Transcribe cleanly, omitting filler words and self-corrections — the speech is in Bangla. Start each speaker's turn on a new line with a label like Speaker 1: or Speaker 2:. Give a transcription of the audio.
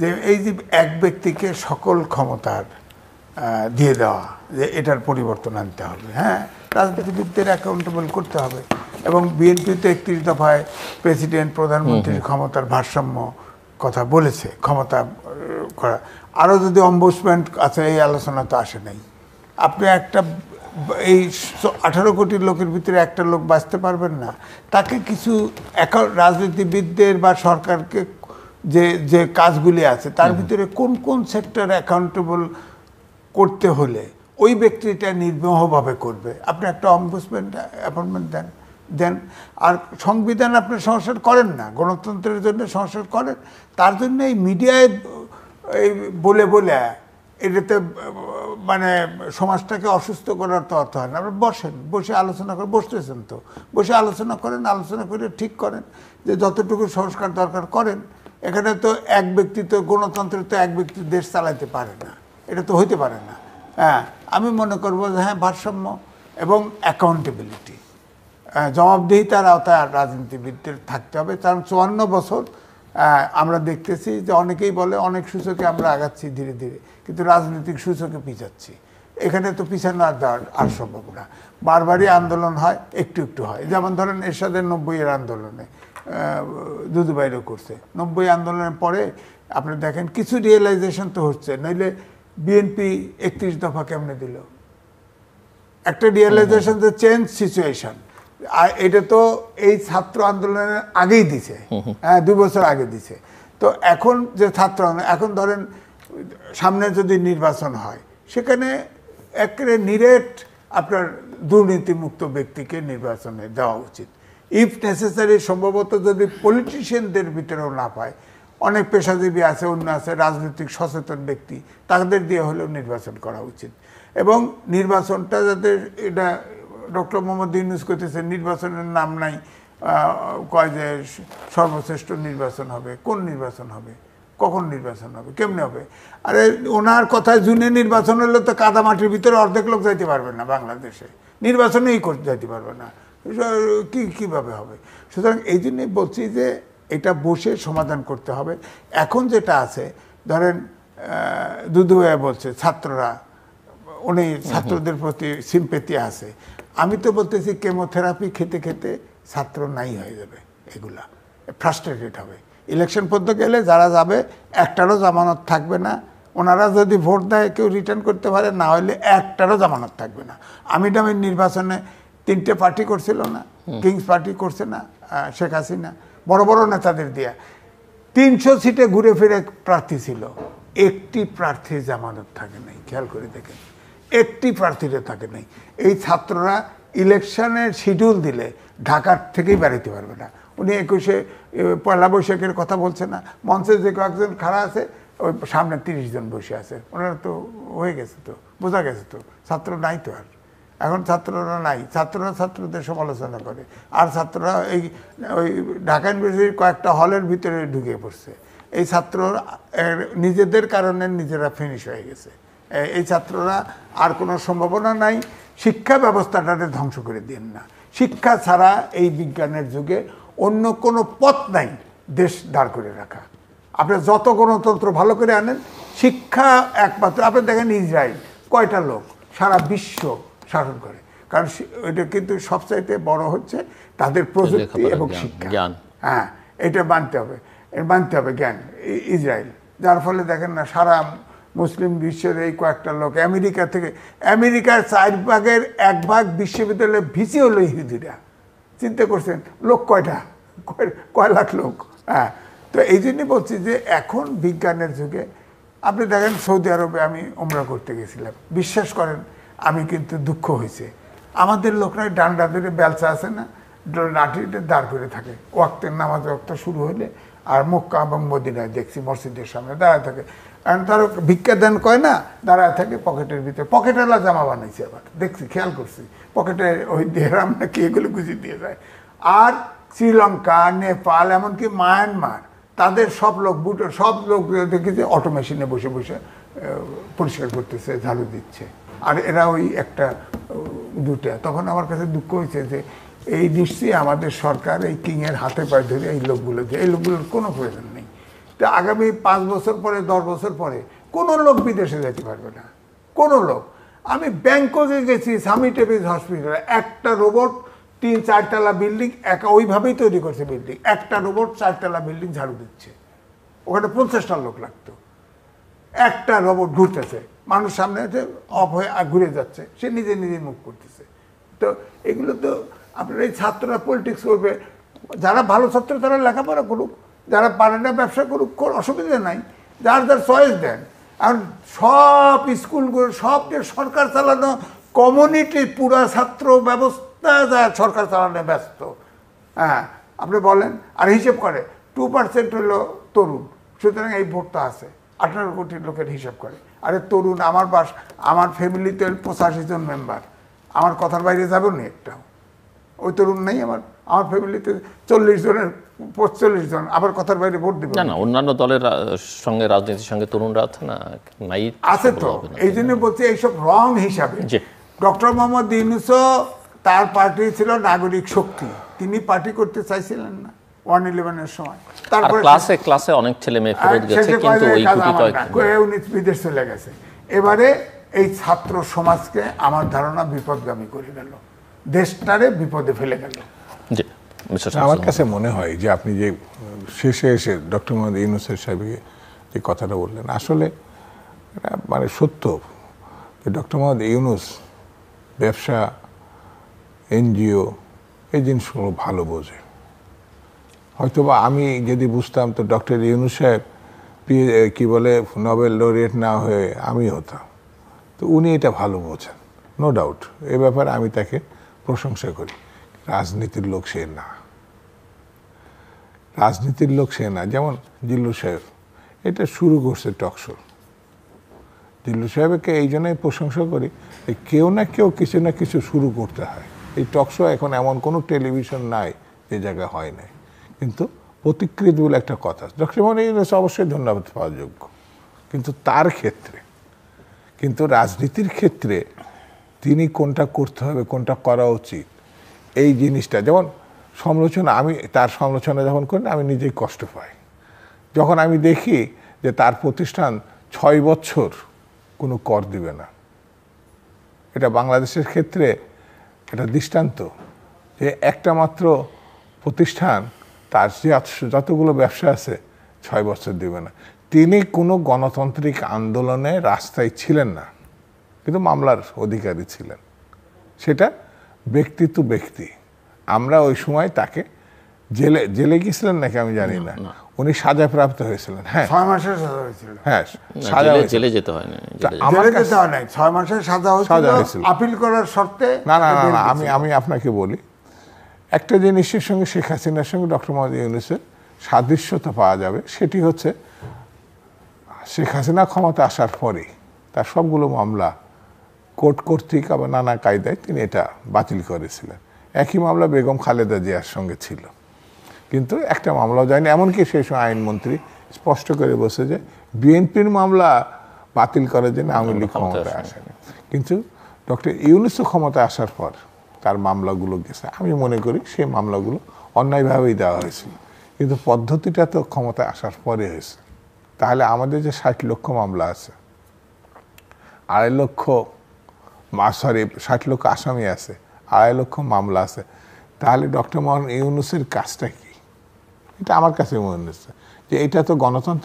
Speaker 1: যে এই যে এক ব্যক্তিকে সকল ক্ষমতার দিয়ে দেওয়া, যে এটার পরিবর্তন আনতে হবে। হ্যাঁ, রাজনীতিবিদদের অ্যাকাউন্টেবল করতে হবে। এবং বিএনপিতে 31 দফায় প্রেসিডেন্ট প্রধানমন্ত্রীর ক্ষমতার ভারসাম্য কথা বলেছে, ক্ষমতা করা। আরও যদি অম্বুডসম্যান আছে, এই আলোচনা তো আসে নাই। আপনি একটা এই 18 কোটি লোকের ভিতরে একটা লোক বাঁচতে পারবেন না। তাকে কিছু রাজনীতিবিদদের বা সরকারকে যে যে কাজগুলি আছে তার ভিতরে কোন কোন সেক্টর অ্যাকাউন্টেবল করতে হলে ওই ব্যক্তিটা নির্মোহভাবে করবে। আপনি একটা অম্বুডসম্যান অ্যাপয়েন্টমেন্ট দেন। আর সংবিধান আপনি সংস্কার করেন না, গণতন্ত্রের জন্য সংস্কার করেন, তার জন্য এই মিডিয়ায় এই বলে বলে এটাতে মানে সমাজটাকে অসুস্থ করার তো অর্থ হয় না। আপনি বসে আলোচনা করে, বসতেছেন তো, বসে আলোচনা করেন, আলোচনা করে ঠিক করেন যে যতটুকু সংস্কার দরকার করেন। এখানে তো এক ব্যক্তি তো, গণতন্ত্রে তো এক ব্যক্তি দেশ চালাতে পারে না, এটা তো হইতে পারে না। হ্যাঁ, আমি মনে করবো যে হ্যাঁ, ভারসাম্য এবং অ্যাকাউন্টেবিলিটি, জবাবদিহিতার আওতায় রাজনীতিবিদদের থাকতে হবে। কারণ 54 বছর আমরা দেখতেছি যে অনেকেই বলে অনেক সূচকে আমরা আগাচ্ছি ধীরে ধীরে, কিন্তু রাজনৈতিক সূচকে পিছাচ্ছি। এখানে তো পিছানো আর সম্ভব না। বারবারই আন্দোলন হয়, একটু একটু হয়। যেমন ধরেন এরশাদের 90-এর আন্দোলনে দুদুভাইরও করছে। 90 আন্দোলনের পরে আপনি দেখেন কিছু রিয়েলাইজেশন তো হচ্ছে, নইলে বিএনপি 31 দফা কেমনে দিল? একটা রিয়েলাইজেশন যে চেঞ্জ সিচুয়েশন। আর এটা তো এই ছাত্র আন্দোলনের আগেই দিছে, হ্যাঁ, 2 বছর আগে দিছে। তো এখন যে ছাত্র এখন ধরেন সামনে যদি নির্বাচন হয়, সেখানে একেবারে নিরেট আপনার দুর্নীতিমুক্ত ব্যক্তিকে নির্বাচনে দেওয়া উচিত। ইফ নেসেসারি, সম্ভবত যদি পলিটিশিয়ানদের ভিতরেও না পায়, অনেক পেশাজীবী আছে, অন্য আছে, রাজনৈতিক সচেতন ব্যক্তি, তাদের দিয়ে হলেও নির্বাচন করা উচিত। এবং নির্বাচনটা যাতে, এটা ডক্টর মোহাম্মদ ইউনূস করতেছে, নির্বাচনের নাম নাই, কয় যে সর্বশ্রেষ্ঠ নির্বাচন হবে। কোন নির্বাচন হবে? কখন নির্বাচন হবে? কেমনে হবে? আরে ওনার কথায় জুনে নির্বাচন হলে তো কাদামাটির ভিতরে অর্ধেক লোক যাইতে পারবে না, বাংলাদেশে নির্বাচনেই করতে যাইতে পারবে না, কিভাবে হবে? সুতরাং এই জন্যই বলছি যে এটা বসে সমাধান করতে হবে। এখন যেটা আছে, ধরেন দুদু ভাইয়া বলছে ছাত্ররা, উনি ছাত্রদের প্রতি সিম্পেথি আছে। আমি তো বলতেছি কেমোথেরাপি খেতে খেতে ছাত্র নাই হয়ে যাবে, এগুলা ফ্রাস্ট্রেটেড হবে। ইলেকশন পর্যন্ত গেলে যারা যাবে একটারও জামানত থাকবে না। ওনারা যদি ভোট দেয় কেউ রিটার্ন করতে পারে, না হলে একটারও জামানত থাকবে না। আমি দামের নির্বাচনে 3টে পার্টি করছিল না, কিংস পার্টি করছে না শেখ হাসিনা, বড় বড় নেতাদের দিয়া 300 সিটে ঘুরে ফিরে প্রার্থী ছিল, একটি প্রার্থীর জামানত থাকে নাই। খেয়াল করে দেখেন, একটি প্রার্থীরও থাকে নাই। এই ছাত্ররা ইলেকশনের শিডিউল দিলে ঢাকার থেকেই বেরোতে পারবে না। উনি 21শে পয়লা বৈশাখের কথা বলছে না, মঞ্চে যে কয়েকজন খাড়া আছে, ওই সামনে 30 জন বসে আছে। ওনারা তো হয়ে গেছে, তো বোঝা গেছে তো ছাত্র নাই তো আর। এখন ছাত্ররা নাই, ছাত্ররা ছাত্রদের সমালোচনা করে, আর ছাত্ররা ওই ঢাকা ইউনিভার্সিটির কয়েকটা হলের ভিতরে ঢুকে পড়ছে। এই ছাত্ররা নিজেদের কারণে নিজেরা ফিনিশ হয়ে গেছে। এই ছাত্ররা আর কোনো সম্ভাবনা নাই। শিক্ষা ব্যবস্থাটাকে ধ্বংস করে দিন না। শিক্ষা ছাড়া এই বিজ্ঞানের যুগে অন্য কোনো পথ নাই দেশ দাঁড় করে রাখা। আপনি যত গণতন্ত্র ভালো করে আনেন, শিক্ষা একমাত্র। আপনি দেখেন ইসরায়েল কয়টা লোক সারা বিশ্ব শাসন করে, কারণ এটা কিন্তু সবচাইতে বড় হচ্ছে তাদের প্রযুক্তি এবং শিক্ষা। হ্যাঁ, এটা মানতে হবে জ্ঞান, ইসরায়েল। যার ফলে দেখেন না, সারা মুসলিম বিশ্বের এই কয়েকটা লোক আমেরিকা থেকে, আমেরিকার 4 ভাগের 1 ভাগ বিশ্ববিদ্যালয়ে ভিসি হলো ইহুদিরা। চিন্তা করছেন লোক কয়টা, কয় লাখ লোক। হ্যাঁ, তো এই জন্যই বলছি যে এখন বিজ্ঞানের যুগে আপনি দেখেন, সৌদি আরবে আমি উমরা করতে গেছিলাম, বিশ্বাস করেন আমি কিন্তু দুঃখ হয়েছে। আমাদের লোকরা ডান্ডা ধরে বেলচা আছে না, লাঠিতে দাঁড় করে থাকে, ওয়াক্তের নামাজ ওয়াক্ত শুরু হলে। আর মক্কা এবং মদিনায় দেখছি মসজিদের সামনে দাঁড়ায় থাকে। কারণ তার ভিক্ষা দেন কয় না, দাঁড়ায় থাকে পকেটের ভিতরে। পকেটেলা জামা বানাইছে, আবার দেখছি, খেয়াল করছি, পকেটে ওই দেহরাম নাকি এগুলো গুছিয়ে দিয়ে যায়। আর শ্রীলঙ্কা, নেপাল, এমনকি মায়ানমার, তাদের সব লোক দেখেছে অটো মেশিনে বসে বসে পরিষ্কার করতেছে, ঝাড়ু দিচ্ছে। আর এরা ওই একটা দুটা। তখন আমার কাছে দুঃখ হয়েছে যে এই নিশ্চয়ই আমাদের সরকার এই কিংয়ের হাতে পায়ে ধরে এই লোকগুলোর কোনো প্রয়োজন নেই। তো আগামী 5 বছর পরে 10 বছর পরে কোনো লোক বিদেশে যেতে পারবে না, কোনো লোক। আমি ব্যাংককে গেছি, সামি টেবিস হসপিটালে, একটা রোবট 3-4 তলা বিল্ডিং একা ওইভাবেই তৈরি করছে বিল্ডিং, একটা রোবট 4 তলা বিল্ডিং ঝাড়ু দিচ্ছে। ওখানে 50টা লোক লাগতো, একটা রোবট ঘুরতেছে, মানুষ সামনে আছে অফ হয়ে ঘুরে যাচ্ছে, সে নিজে নিজে মুভ করতেছে। তো এগুলো তো আপনার এই ছাত্ররা পলিটিক্স করবে, যারা ভালো ছাত্র তারা লেখাপড়া করুক, যারা পারে না ব্যবসা করুক, কোনো অসুবিধা নাই, যার যার চয়েস দেন। এখন সব স্কুলগুলো সব যে সরকার চালানো, কমিউনিটি পুরা ছাত্র ব্যবস্থা যা সরকার চালানো ব্যস্ত। হ্যাঁ, আপনি বলেন, আর হিসেব করে 2% হলো তরুণ, সুতরাং এই ভোটটা আছে, 18 কোটি লোকের হিসাব করে। আরে তরুণ, আমার ফ্যামিলিতে 85 জন মেম্বার, আমার কথার বাইরে যাবেন না একটাও। ওই তরুণ নেই আমার ফ্যামিলিতে 40 জনের 45 জন আবার কথার বাইরে ভোট দেবে
Speaker 2: না। অন্যান্য দলের সঙ্গে রাজনীতির সঙ্গে তরুণরা আছে না, নাই
Speaker 1: আছে তো। এই জন্য বলছি এইসব রং হিসাবে। ডক্টর মোহাম্মদ ইউনূসও তার পার্টি ছিল নাগরিক শক্তি, তিনি পার্টি করতে চাইছিলেন না 111-এর সময়।
Speaker 2: তারপরে ক্লাসে অনেক ছেলে মেয়ে ফেরত গেছে, কিন্তু ওই
Speaker 1: উনি বিদেশ চলে গেছে। এবারে এই ছাত্র সমাজকে আমার ধারণা বিপদগামী করে গেল, দেশটারে বিপদে ফেলে গেল।
Speaker 3: আমার কাছে মনে হয় যে আপনি যে শেষে এসে ডক্টর মোহাম্মদ ইউনূসের সাহেবকে যে কথাটা বললেন, আসলে মানে সত্য যে ডক্টর মোহাম্মদ ইউনূস ব্যবসা, এনজিও এই জিনিসগুলো ভালো বোঝে। হয়তোবা আমি যদি বুঝতাম তো ডক্টর ইউনূস সাহেব কি বলে নোবেল লরিয়েট না হয়ে আমি হতাম। তো উনি এটা ভালো বোঝেন, নো ডাউট। এ ব্যাপারে আমি তাকে প্রশংসা করি। রাজনীতির লোক সে না, রাজনীতির লোক সে না। যেমন জিল্লুর সাহেব এটা শুরু করছে টকশো। জিল্লুর সাহেবকে এই জন্যই প্রশংসা করি, কেউ না কেউ কিছু না কিছু শুরু করতে হয়। এই টকশো এখন এমন কোনো টেলিভিশন নাই যে জায়গায় হয় নাই, কিন্তু প্রতিকৃত বলে একটা কথা। ডক্টর মোহাম্মদ ইউনূস অবশ্যই ধন্যবাদ পাওয়ার যোগ্য, কিন্তু তার ক্ষেত্রে, কিন্তু রাজনীতির ক্ষেত্রে তিনি কোনটা করতে হবে, কোনটা করা উচিত, এই জিনিসটা। যেমন সমালোচনা, আমি তার সমালোচনা যখন করি আমি নিজেই কষ্ট পাই যখন আমি দেখি যে তার প্রতিষ্ঠান 6 বছর কোনো কর দিবে না। এটা বাংলাদেশের ক্ষেত্রে এটা দৃষ্টান্ত যে একটা মাত্র প্রতিষ্ঠান তার যে যতগুলো ব্যবসা আছে 6 বছর দিবে না। তিনি কোনো গণতান্ত্রিক আন্দোলনে রাস্তায় ছিলেন না, কিন্তু মামলার অধিকারী ছিলেন। সেটা ব্যক্তি টু ব্যক্তি। আমরা ওই সময় তাকে জেলে গিয়েছিলেন নাকি আমি জানি না, উনি সাজাপ্রাপ্ত হয়েছিলেন। হ্যাঁ,
Speaker 1: 6 মাসের সাজা হয়েছিল।
Speaker 3: হ্যাঁ,
Speaker 2: জেলে যেতে হয় না,
Speaker 1: আমার যেতে হয় নাই, 6 মাসের সাজা হয়েছিল আপিল করার শর্তে।
Speaker 3: না, আমি আপনাকে বলি, একটা জিনিসের সঙ্গে শেখ হাসিনার সঙ্গে ডক্টর মোহাম্মদ ইউনূসের সাদৃশ্যতা পাওয়া যাবে, সেটি হচ্ছে শেখ হাসিনা ক্ষমতা আসার পরে তার সবগুলো মামলা কোর্ট কর্তৃক আবার নানা কায়দায় তিনি এটা বাতিল করেছিলেন। একই মামলা বেগম খালেদা জিয়ার সঙ্গে ছিল, কিন্তু একটা মামলাও যায়নি। এমনকি সেই সময় আইনমন্ত্রী স্পষ্ট করে বলছে যে বিএনপির মামলা বাতিল করার জন্য আওয়ামী লীগ ক্ষমতায় আসেনি। কিন্তু ডক্টর ইউনূসও ক্ষমতায় আসার পর তার মামলাগুলো গেছে। আমি মনে করি সেই মামলাগুলো অন্যায়ভাবেই দেওয়া হয়েছিল, কিন্তু পদ্ধতিটা তো ক্ষমতায় আসার পরে হয়েছে। তাহলে আমাদের যে 60 লক্ষ মামলা আছে, 2.5 লক্ষ 60 লক্ষ আসামি আছে, 2.5 লক্ষ মামলা আছে, তাহলে ডক্টর মোহাম্মদ ইউনূসের কাজটা কি? এটা আমার কাছে মনে হচ্ছে যে এটা তো গণতন্ত্র